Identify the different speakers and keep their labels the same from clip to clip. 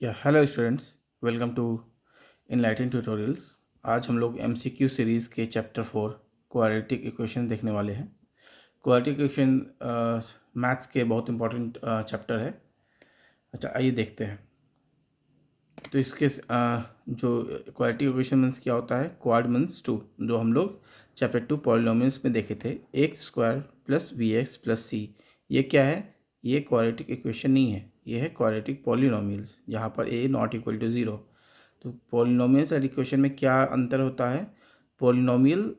Speaker 1: या hello students, welcome to enlighten tutorials. आज हम लोग एमसीक्यू सीरीज़ के चैप्टर 4 क्वाड्रेटिक इक्वेशन देखने वाले हैं। क्वाड्रेटिक इक्वेशन मैथ्स के बहुत इंपॉर्टेंट चैप्टर है। अच्छा, आइए देखते हैं। तो इसके जो क्वाड्रेटिक इक्वेशन मीन्स क्या होता है, क्वाड मीन्स 2, जो हम लोग चैप्टर 2 पॉलिनोमियल्स में देखे थे, x square plus B x plus c. ये क्या है? ये क्वाड्रेटिक इक्वेशन नहीं है, ये है क्वाड्रेटिक पॉलिनोमियल्स, जहाँ पर ए नॉट इक्वल टू ज़ीरो। तो पॉलिनोमियल्स और इक्वेशन में क्या अंतर होता है? पॉलिनोमियल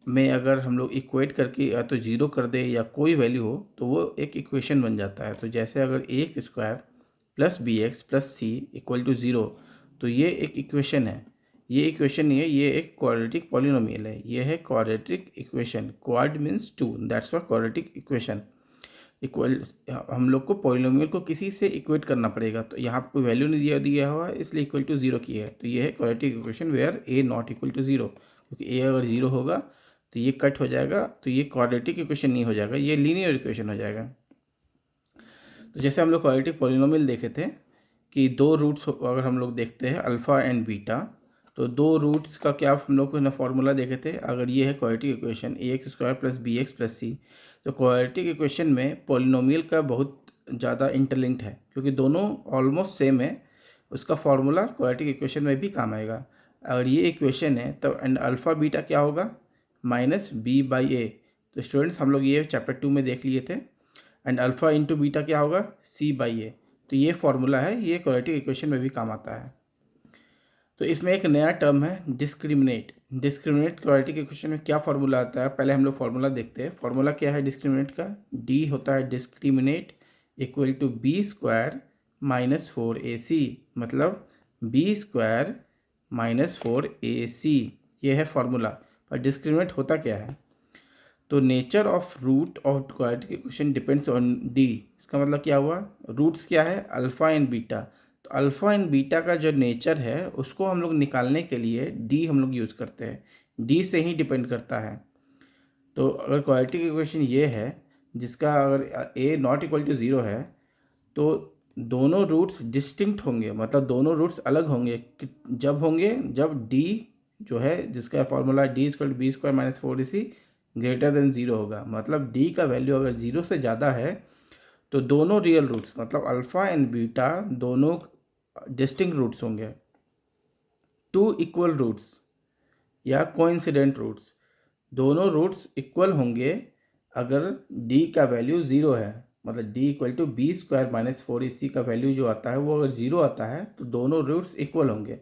Speaker 1: में अगर हम लोग इक्वेट करके या तो ज़ीरो कर दे या कोई वैल्यू हो तो वो एक इक्वेशन बन जाता है। तो जैसे अगर a square plus B x plus C equal to zero, तो ये एक इक्वेशन है। ये इक्वेशन नहीं है, ये एक क्वाड्रेटिक पॉलिनोमियल है। ये है quadratic equation. Quad means two, that's why quadratic equation. Equal हम लोग को पॉलिनोमियल को किसी से इक्वेट करना पड़ेगा। तो यहाँ कोई वैल्यू नहीं दिया हुआ है, इसलिए इक्वल टू ज़ीरो की है। तो ये है quadratic equation where a not equal to zero, क्योंकि ए अगर ज़ीरो होगा तो ये कट हो जाएगा, तो ये क्वाड्रेटिक इक्वेशन नहीं हो जाएगा, ये लीनियर इक्वेशन हो जाएगा। तो जैसे हम लोग क्वाड्रेटिक पॉलिनोमियल देखे थे कि दो रूट्स अगर हम लोग देखते हैं अल्फ़ा एंड बीटा, तो दो रूट्स का क्या हम लोग ना फॉर्मूला देखे थे। अगर ये है quadratic equation a x square plus B x plus c, तो क्वाड्रेटिक इक्वेशन में पॉलिनोमियल का बहुत ज़्यादा इंटरलिंक्ड है, क्योंकि दोनों ऑलमोस्ट सेम है। उसका फॉर्मूला क्वाड्रेटिक इक्वेशन में भी काम आएगा। अगर ये इक्वेशन है तब एंड अल्फ़ा बीटा क्या होगा? Minus B by a. तो स्टूडेंट्स, हम लोग ये चैप्टर 2 में देख लिए थे। एंड अल्फ़ा इंटू बीटा क्या होगा? सी बाई ए। तो ये फॉर्मूला है, ये क्वाड्रेटिक इक्वेशन में भी काम आता है। तो इसमें एक नया टर्म है डिस्क्रिमिनेट। डिस्क्रिमिनेट क्वाड्रेटिक इक्वेशन में क्या फार्मूला आता है? पहले हम लोग फार्मूला देखते हैं। फार्मूला क्या है डिस्क्रिमिनेट का? डी होता है discriminate equal to b square minus 4ac, मतलब बी स्क्वायर माइनस 4ac। ये है फार्मूला। पर डिस्क्रिमिनेट होता क्या है? तो nature of root of quadratic equation depends on D. इसका मतलब क्या हुआ? रूट्स क्या है? Alpha and beta. तो अल्फ़ा एंड बीटा का जो नेचर है उसको हम लोग निकालने के लिए डी हम लोग यूज़ करते हैं। डी से ही डिपेंड करता है। तो अगर क्वाड्रेटिक इक्वेशन ये है जिसका अगर ए नॉट इक्वल टू ज़ीरो है, तो दोनों रूट्स डिस्टिंक्ट होंगे, मतलब दोनों रूट्स अलग होंगे। जब होंगे जब डी जो है, जिसका formula D equal to b square minus 4ac greater than zero होगा। मतलब डी का वैल्यू अगर ज़ीरो से ज़्यादा है तो दोनों रियल रूट्स, मतलब अल्फ़ा एंड बीटा दोनों डिस्टिंक्ट रूट्स होंगे। टू इक्वल रूट्स या कोइंसिडेंट रूट्स, दोनों रूट्स इक्वल होंगे अगर डी का वैल्यू ज़ीरो है। मतलब D equal to b square minus 4ac का वैल्यू जो आता है वो अगर ज़ीरो आता है तो दोनों रूट्स इक्वल होंगे।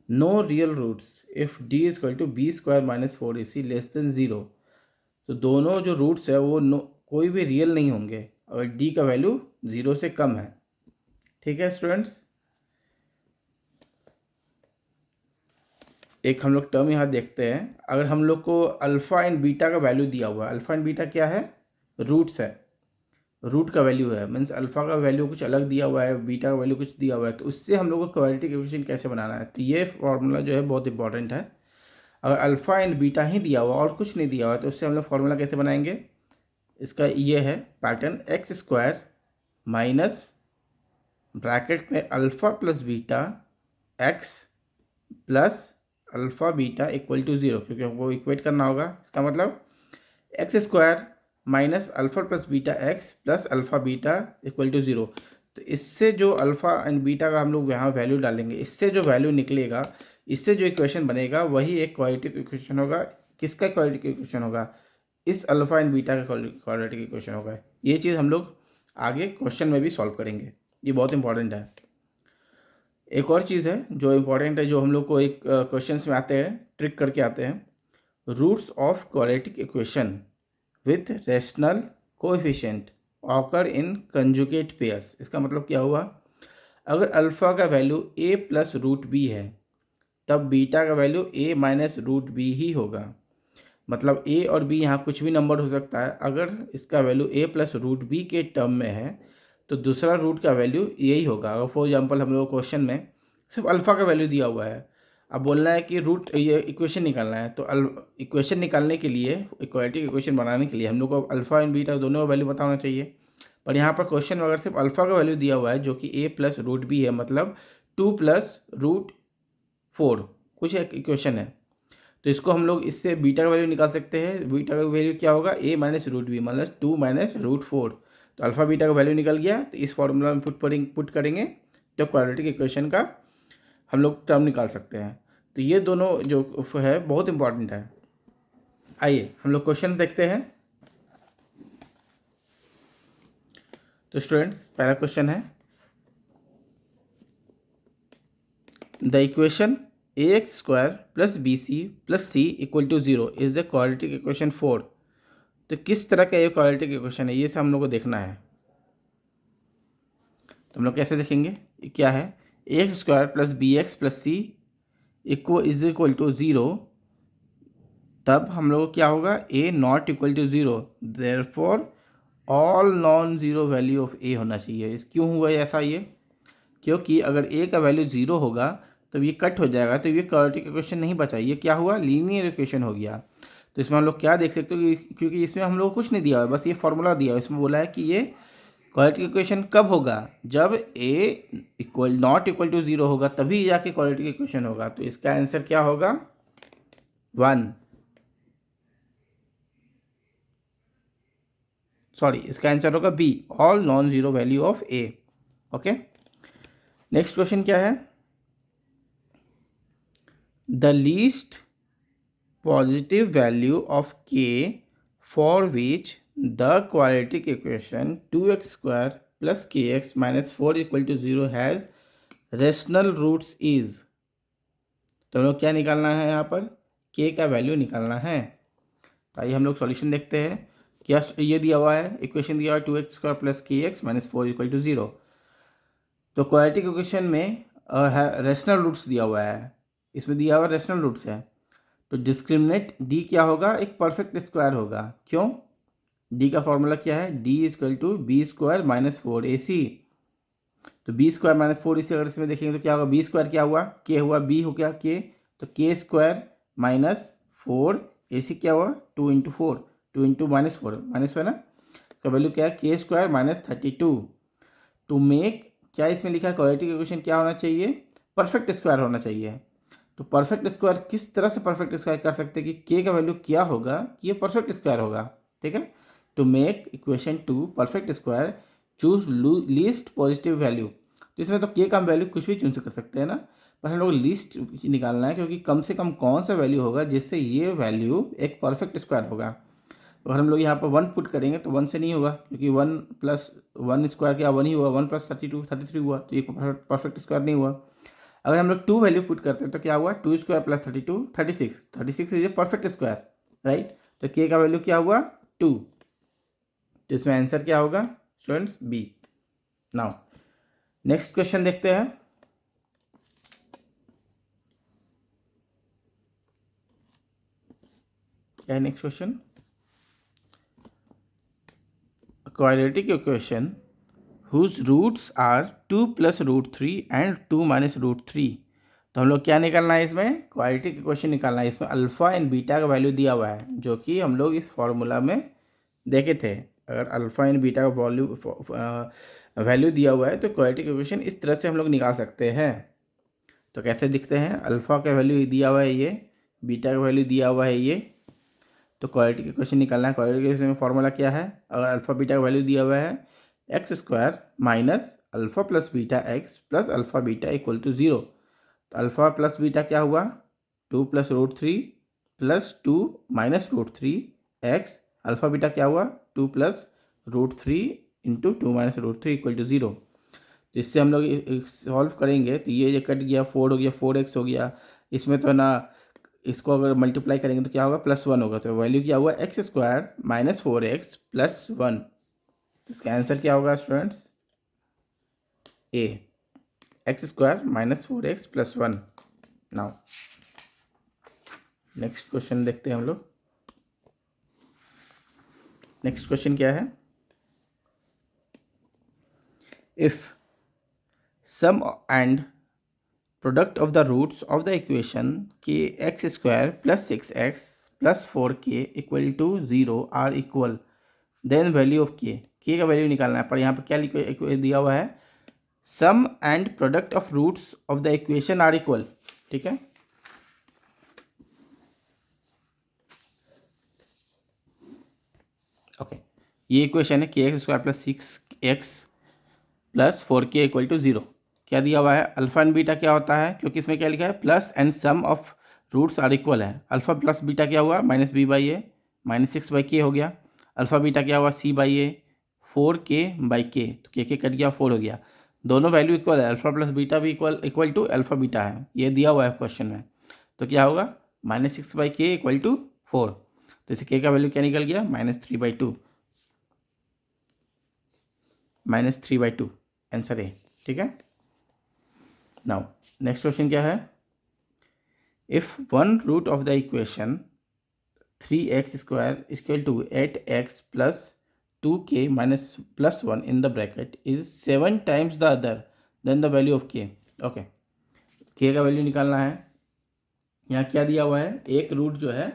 Speaker 1: No real roots if D equal to b square minus 4ac less than zero. तो दोनों जो रूट्स है वो कोई भी रियल नहीं होंगे अगर डी का वैल्यू ज़ीरो से कम है। ठीक है स्टूडेंट्स, एक हम लोग टर्म यहाँ देखते हैं। अगर हम लोग को अल्फ़ा एंड बीटा का वैल्यू दिया हुआ है, अल्फ़ा एंड बीटा क्या है? रूट्स है, रूट का वैल्यू है। मीन्स अल्फ़ा का वैल्यू कुछ अलग दिया हुआ है, बीटा का वैल्यू कुछ दिया हुआ है, तो उससे हम लोग को क्वाड्रेटिक इक्वेशन कैसे बनाना है। तो ये फॉर्मूला जो है बहुत इंपॉर्टेंट है। अगर अल्फ़ा एंड बीटा ही दिया हुआ और कुछ नहीं दिया हुआ तो उससे हम लोग फॉर्मूला कैसे बनाएंगे? इसका ये है pattern, x square minus bracket में alpha plus beta x plus alpha beta equal to zero, क्योंकि हमको इक्वेट करना होगा। इसका मतलब x square minus alpha plus beta x plus alpha beta equal to zero. तो इससे जो अल्फ़ा एंड बीटा का हम लोग यहाँ वैल्यू डालेंगे, इससे जो वैल्यू निकलेगा, इससे जो इक्वेशन बनेगा वही एक क्वाड्रेटिक इक्वेशन होगा। किसका क्वाड्रेटिक इक्वेशन होगा? इस अल्फ़ा एंड बीटा का क्वाड्रेटिक इक्वेशन होगा। ये चीज़ हम लोग आगे क्वेश्चन में भी सॉल्व करेंगे, ये बहुत इंपॉर्टेंट है। एक और चीज़ है जो इम्पोर्टेंट है, जो हम लोग को एक क्वेश्चंस में आते हैं, ट्रिक करके आते हैं। Roots of quadratic equation with rational coefficient occur in conjugate pairs. इसका मतलब क्या हुआ? अगर अल्फ़ा का value a plus root b है, तब बीटा का value a minus root b ही होगा। मतलब a और b यहाँ कुछ भी नंबर हो सकता है। अगर इसका value a plus root b के टर्म में है तो दूसरा रूट का वैल्यू यही होगा। अगर फॉर एग्जांपल हम लोग क्वेश्चन में सिर्फ अल्फ़ा का वैल्यू दिया हुआ है, अब बोलना है कि रूट ये इक्वेशन निकालना है, तो इक्वेशन निकालने के लिए, इक्वालिटी इक्वेशन बनाने के लिए हम लोग को अल्फ़ा एंड बीटा दोनों का वैल्यू पता होना चाहिए। पर यहाँ पर क्वेश्चन में अगर सिर्फ अल्फ़ा का वैल्यू दिया हुआ है जो कि a प्लस रूट बी है, मतलब 2 प्लस रूट 4 कुछ एक इक्वेशन है, तो इसको हम लोग इससे बीटा का वैल्यू निकाल सकते हैं। बीटा का वैल्यू क्या होगा, a माइनस रूट बी मतलब 2 माइनस रूट 4। तो अल्फ़ा बीटा का वैल्यू निकल गया, तो इस फॉर्मूला में पुट करेंगे तो क्वाड्रेटिक इक्वेशन का हम लोग टर्म निकाल सकते हैं। तो ये दोनों जो है बहुत इंपॉर्टेंट है। आइए हम लोग क्वेश्चन देखते हैं। तो स्टूडेंट्स पहला क्वेश्चन है, the equation ax square plus B c plus C equal to 0 is the quadratic equation 4। तो किस तरह का ये क्वाड्रेटिक इक्वेशन है, ये सब हम लोग को देखना है। तो हम लोग कैसे देखेंगे, ये क्या है, ax square plus B x plus c is equal to 0, तब हम लोग को क्या होगा, a not equal to 0, therefore all non zero value of a होना चाहिए। क्यों हुआ ऐसा, ये क्योंकि अगर a का वैल्यू 0 होगा तब ये कट हो जाएगा, तो ये क्वाड्रेटिक इक्वेशन नहीं बचा, ये क्या हुआ, लीनियर इक्वेशन हो गया। तो इसमें हम लोग क्या देख सकते हो कि क्योंकि इसमें हम लोग कुछ नहीं दिया हुआ, बस ये फॉर्मूला दिया हुआ, इसमें बोला है कि ये क्वाड्रेटिक इक्वेशन कब होगा, जब a नॉट इक्वल टू 0 होगा, तभी जाके क्वाड्रेटिक इक्वेशन होगा। तो इसका आंसर क्या होगा, 1, सॉरी इसका आंसर होगा B, all non zero value of a। Okay, next question क्या है, the least positive value of k for which the quadratic equation 2x square plus kx minus 4 equal to 0 has rational roots is। तो हम लोग क्या निकालना है, यहाँ पर k का वैल्यू निकालना है। तो आइए हम लोग सॉल्यूशन देखते हैं। क्या ये दिया हुआ है, इक्वेशन दिया हुआ है 2x square plus kx minus 4 equal to 0। तो क्वाड्रेटिक इक्वेशन में रेशनल रूट्स दिया हुआ है, इसमें दिया हुआ रेशनल रूट्स है, तो डिस्क्रिमिनेट डी क्या होगा, एक परफेक्ट स्क्वायर होगा। क्यों, डी का फॉर्मूला क्या है, D equal to b square minus 4ac। तो बी स्क्वायर माइनस 4ac अगर इसमें देखेंगे तो क्या होगा, बी स्क्वायर क्या हुआ, के हुआ, बी हो गया के, तो के स्क्वायर माइनस 4ac क्या हुआ, 2 इंटू 4, 2 इंटू माइनस 4 माइनस है ना, इसका वैल्यू क्या है, के स्क्वायर माइनस 32। टू मेक क्या इसमें लिखा है, क्वाड्रेटिक इक्वेशन क्या होना चाहिए, परफेक्ट स्क्वायर होना चाहिए। तो परफेक्ट स्क्वायर किस तरह से परफेक्ट स्क्वायर कर सकते हैं कि k का वैल्यू क्या होगा कि ये परफेक्ट स्क्वायर होगा। ठीक है, to make equation 2 perfect square choose least positive value. तो इसमें तो k का वैल्यू कुछ भी चुन कर सकते हैं ना, पर हम लोग लीस्ट निकालना है, क्योंकि कम से कम कौन सा वैल्यू होगा जिससे ये वैल्यू एक परफेक्ट स्क्वायर होगा। तो अगर हम लोग यहाँ पर 1 पुट करेंगे तो 1 से नहीं होगा, क्योंकि 1 प्लस 1 स्क्वायर क्या 1 ही हुआ, 1 प्लस 33 हुआ, तो ये परफेक्ट स्क्वायर नहीं हुआ। अगर हम लोग 2 वैल्यू पुट करते हैं तो क्या हुआ, 2 square plus 32 36 is a perfect square, right. तो k का वैल्यू क्या हुआ, 2। तो इसमें आंसर क्या होगा students, B. Now next question देखते हैं। क्या है next question, quadratic equation whose roots are 2 plus root 3 and 2 minus root 3। तो हम लोग क्या निकालना है, इसमें क्वाड्रेटिक इक्वेशन निकालना है। इसमें अल्फ़ा एंड बीटा का वैल्यू दिया हुआ है, जो कि हम लोग इस फॉर्मूला में देखे थे। अगर अल्फ़ा एंड बीटा का वैल्यू दिया हुआ है तो क्वाड्रेटिक इक्वेशन इस तरह से हम लोग निकाल सकते हैं। तो कैसे दिखते हैं, अल्फ़ा का वैल्यू दिया हुआ है ये, बीटा का वैल्यू दिया हुआ है ये, तो क्वाड्रेटिक इक्वेशन निकालना है। क्वाड्रेटिक इक्वेशन में फॉर्मूला क्या है, अगर अल्फ़ा बीटा का वैल्यू दिया हुआ है x square minus alpha plus beta x plus alpha beta equal to 0। तो अल्फ़ा प्लस बीटा क्या हुआ, 2 plus root 3 plus 2 minus root 3 x, alpha beta क्या हुआ, 2 plus root 3 into 2 minus root 3 equal to 0। तो इससे हम लोग सॉल्व करेंगे तो ये कट गया, 4 हो गया, 4x हो गया, इसमें तो ना इसको अगर मल्टीप्लाई करेंगे तो क्या होगा, +1 होगा। तो वैल्यू क्या हुआ, x square minus 4x plus 1। इसका आंसर क्या होगा students, a, x square minus 4x plus 1। Now next question देखते हैं हम लोग। नेक्स्ट क्वेश्चन क्या है, if sum and product of the roots of the equation के x square plus 6x plus 4k equal to 0 are equal, then value of k। K का value निकालना है, पर यहाँ पर क्या दिया हुआ है, sum and product of roots of the equation are equal. ठीक है, ओके, ये इक्वेशन है के x square plus 6x plus 4k equal to 0। क्या दिया हुआ है, अल्फा एंड बीटा क्या होता है, क्योंकि इसमें क्या लिखा है, plus and sum of roots are equal है। अल्फा प्लस बीटा क्या हुआ, minus B by a minus 6/k हो गया। अल्फा बीटा क्या हुआ, c/a 4k/k, तो के कट गया, 4 हो गया। दोनों वैल्यू इक्वल है, अल्फा प्लस बीटा भी इक्वल टू अल्फा बीटा है, ये दिया हुआ है क्वेश्चन में। तो क्या होगा, -6/k इक्वल टू 4। तो इसे के का वैल्यू क्या निकल गया, -3/2, -3/2 आंसर है। ठीक है, नाउ नेक्स्ट क्वेश्चन क्या है, if one root of the equation 3x square equal to 8x plus 2k minus plus 1 in the bracket is 7 times the other then the value of k। Okay, k का value निकालना है। यहाँ क्या दिया हुआ है, एक रूट जो है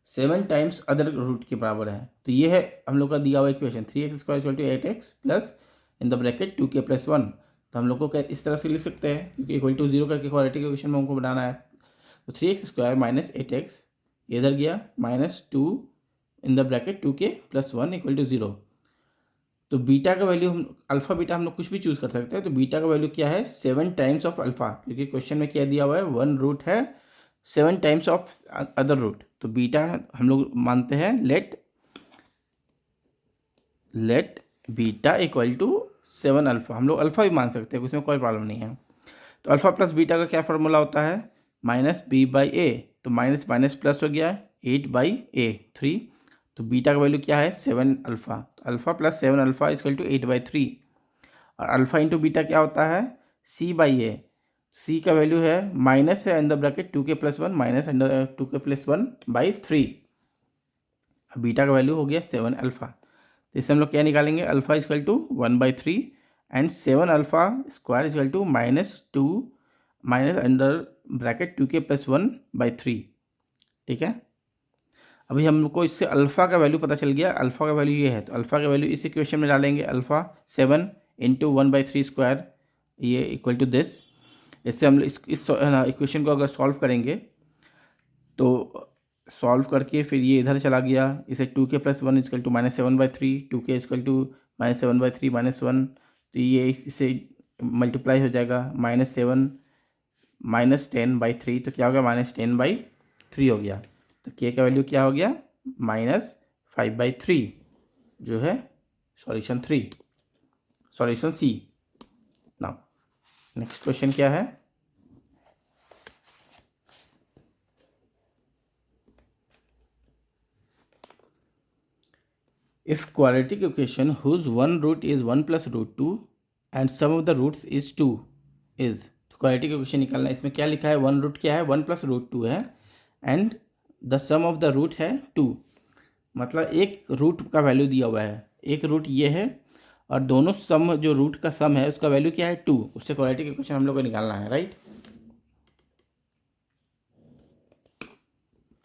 Speaker 1: 7 टाइम्स अदर रूट के बराबर है। तो ये है हम लोग का दिया हुआ equation, 3x square equal to 8x plus in the bracket 2k plus 1। तो हम लोग को इस तरह से लिख सकते हैं, क्योंकि इक्वल टू 0 करके क्वाड्रेटिक इक्वेशन में हमको बनाना है। तो 3x स्क्वायर माइनस 8x इधर गया, -2 in the bracket 2k plus 1 equal to 0। तो बीटा का वैल्यू हम अल्फा बीटा हम लोग कुछ भी चूज़ कर सकते हैं। तो बीटा का वैल्यू क्या है, 7 टाइम्स ऑफ अल्फा, क्योंकि क्वेश्चन में क्या दिया हुआ है, वन रूट है 7 टाइम्स ऑफ अदर रूट। तो बीटा हम लोग मानते हैं, let beta equal to 7 alpha. हम लोग अल्फा भी मान सकते हैं, उसमें कोई प्रॉब्लम नहीं है। तो अल्फा प्लस बीटा का क्या फॉर्मूला होता है, -b/a। तो माइनस माइनस प्लस हो गया, 8/a 3। तो बीटा का वैल्यू क्या है, 7 अल्फा। तो alpha plus 7 alpha equal to 8/3। और अल्फा इंटू बीटा क्या होता है, c/a। c का वैल्यू है माइनस है इन the bracket 2k plus 1 minus 2k plus 1/3। अब बीटा का वैल्यू हो गया 7 अल्फा। तो इससे हम लोग क्या निकालेंगे, alpha equal to 1/3 and 7 alpha square equal to -2 minus under bracket 2k plus 1/3। ठीक है, अभी हमको इससे अल्फ़ा का वैल्यू पता चल गया, अल्फ़ा का वैल्यू ये है। तो अल्फ़ा का वैल्यू इस इक्वेशन में डालेंगे, अल्फ़ा 7 इंटू 1/3 स्क्वायर, ये इक्वल टू दिस। इससे हम इस इक्वेशन को अगर सॉल्व करेंगे तो सॉल्व करके फिर ये इधर चला गया, इसे 2k plus 1 equal to -7/3, 2k equal to -7/3 -1। तो ये इससे मल्टीप्लाई हो जाएगा, -7 -10/3। तो क्या हो गया, -10/3 हो गया। तो k का वैल्यू क्या हो गया, -5/3, जो है solution 3, solution C. Now next question क्या है, if quadratic equation whose one root is 1 plus √2 and sum of the roots is 2 is. तो क्वाड्रेटिक इक्वेशन निकालना है। इसमें क्या लिखा है, वन रूट क्या है, 1 प्लस √2 है and the sum of the root है 2। मतलब एक रूट का वैल्यू दिया हुआ है, एक रूट ये है और दोनों सम, जो रूट का सम है उसका वैल्यू क्या है 2। उससे क्वाड्रेटिक इक्वेशन हम लोग को निकालना है, राइट।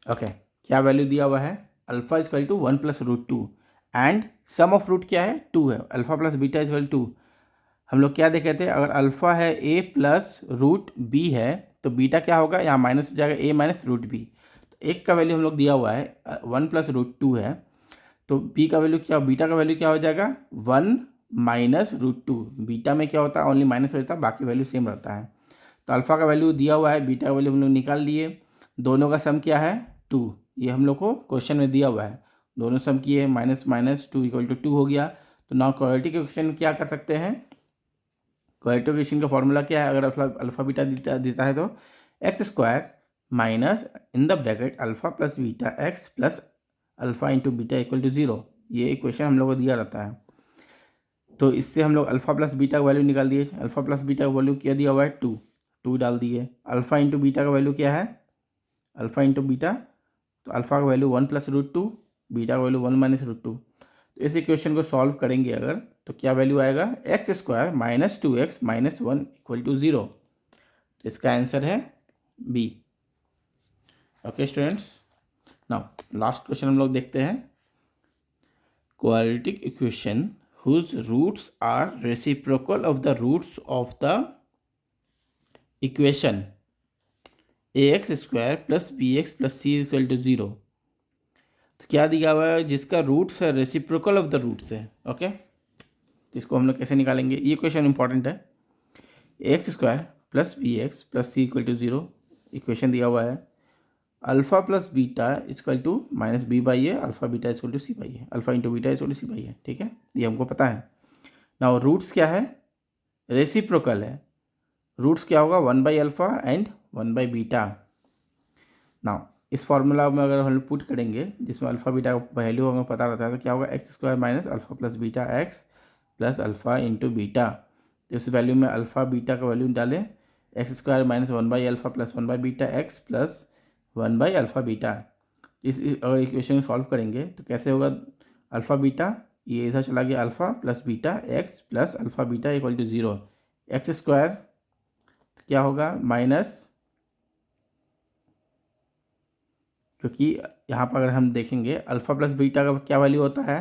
Speaker 1: ओके, क्या वैल्यू दिया हुआ है, alpha equal to 1 plus √2 and sum of root क्या है 2 है, अल्फा प्लस बीटा इक्वल 2। हम लोग क्या देखे थे, अगर अल्फा है a प्लस √b है तो बीटा क्या होगा, यहाँ माइनस हो जाएगा a माइनस √b। तो एक का वैल्यू हम लोग दिया हुआ है 1 प्लस √2 है, तो b का वैल्यू क्या, बीटा का वैल्यू क्या हो जाएगा 1 माइनस √2। बीटा में क्या होता है, ओनली माइनस हो जाता है, बाकी वैल्यू सेम रहता है। तो अल्फा का वैल्यू दिया हुआ है, बीटा का वैल्यू हम लोग निकाल लिए। दोनों का सम क्या है 2, ये हम लोग को क्वेश्चन में दिया हुआ है। दोनों सम किए, -2 इक्वल टू 2 हो गया। तो नाउ क्वाड्रेटिक इक्वेशन क्या कर सकते हैं, क्वाड्रेटिक इक्वेशन का फॉर्मूला क्या है, अगर अल्फा बीटा देता है तो x square minus in the bracket alpha plus beta x plus alpha into beta equal to 0। ये इक्वेशन हम लोग को दिया रहता है। तो इससे हम लोग अल्फा प्लस बीटा का वैल्यू निकाल दिए। अल्फा प्लस बीटा का वैल्यू क्या दिया हुआ है 2 डाल दिए। अल्फा इंटू बीटा का वैल्यू क्या है, अल्फा इंटू बीटा, तो अल्फा का वैल्यू 1 प्लस √2, बीटा का वैल्यू 1 माइनस √2। तो इस इक्वेशन को सॉल्व करेंगे अगर, तो क्या वैल्यू आएगा, x square minus 2x minus 1 equal to 0। तो इसका आंसर है B. Okay students, now last question हम लोग देखते हैं। Quadratic equation whose roots are reciprocal of the roots of the equation ax square plus B x plus C equal to 0। तो क्या दिया हुआ है, जिसका रूट्स है रेसिप्रोकल ऑफ द रूट्स है। ओके, तो इसको हम लोग कैसे निकालेंगे, ये क्वेश्चन इंपॉर्टेंट है। X square plus B x plus C equal to 0 equation दिया हुआ है। Alpha plus beta equal to minus B by A, alpha beta equal to C by A, alpha into beta equal to C by ए। ठीक है, ये हमको पता है। Now roots क्या है, रेसिप्रोकल है। रूट्स क्या होगा, 1 by alpha and 1 by beta. Now इस फॉर्मूला में अगर हम पुट करेंगे जिसमें अल्फा बीटा का वैल्यू हमें पता रहता है, तो क्या होगा, x square minus alpha plus beta x plus alpha into beta. तो इस वैल्यू में अल्फा बीटा का वैल्यू डालें, x square minus 1 by alpha plus 1 by beta x plus 1 by alpha beta. अगर इक्वेशन सॉल्व करेंगे तो कैसे होगा, अल्फा बीटा ये इधर चला गया, alpha plus beta x plus alpha beta equal to 0। X square क्या होगा, माइनस, क्योंकि यहाँ पर अगर हम देखेंगे अल्फा प्लस बीटा का क्या वैल्यू होता है,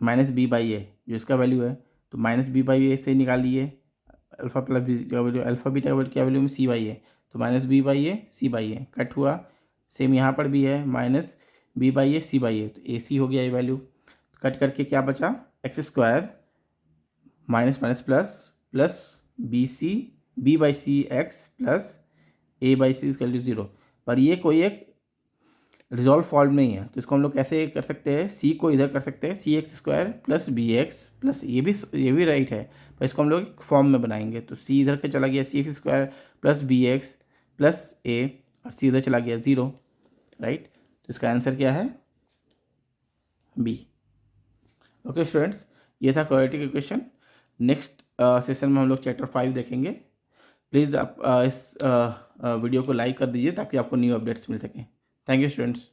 Speaker 1: माइनस बी बाई ए, जो इसका वैल्यू है, तो माइनस बी बाई ए से निकालिए। अल्फा प्लस बी का वैल्यू, अल्फा बीटा का वैल्यू क्या वैल्यू में सी बाई ए, तो minus B by a c by a cut हुआ। सेम यहाँ पर भी है, minus B by a c by a, तो ए सी हो गया ये वैल्यू। कट करके क्या बचा, X square minus minus plus plus B C B by C X plus A by C equal to 0। पर ये कोई एक रिजॉल्व फॉर्म नहीं है, तो इसको हम लोग कैसे कर सकते हैं, सी को इधर कर सकते हैं, c x square plus B x plus ये भी राइट है, पर इसको हम लोग एक फॉर्म में बनाएंगे। तो सी इधर के चला गया, c x square plus B x plus a, और सी इधर चला गया 0, राइट। तो इसका आंसर क्या है, बी। ओके स्टूडेंट्स, ये था क्वाड्रेटिक इक्वेशन। नेक्स्ट सेशन में हम लोग चैप्टर 5 देखेंगे। प्लीज़ आप इस वीडियो को लाइक कर दीजिए ताकि आपको न्यू अपडेट्स मिल सकें। Thank you students.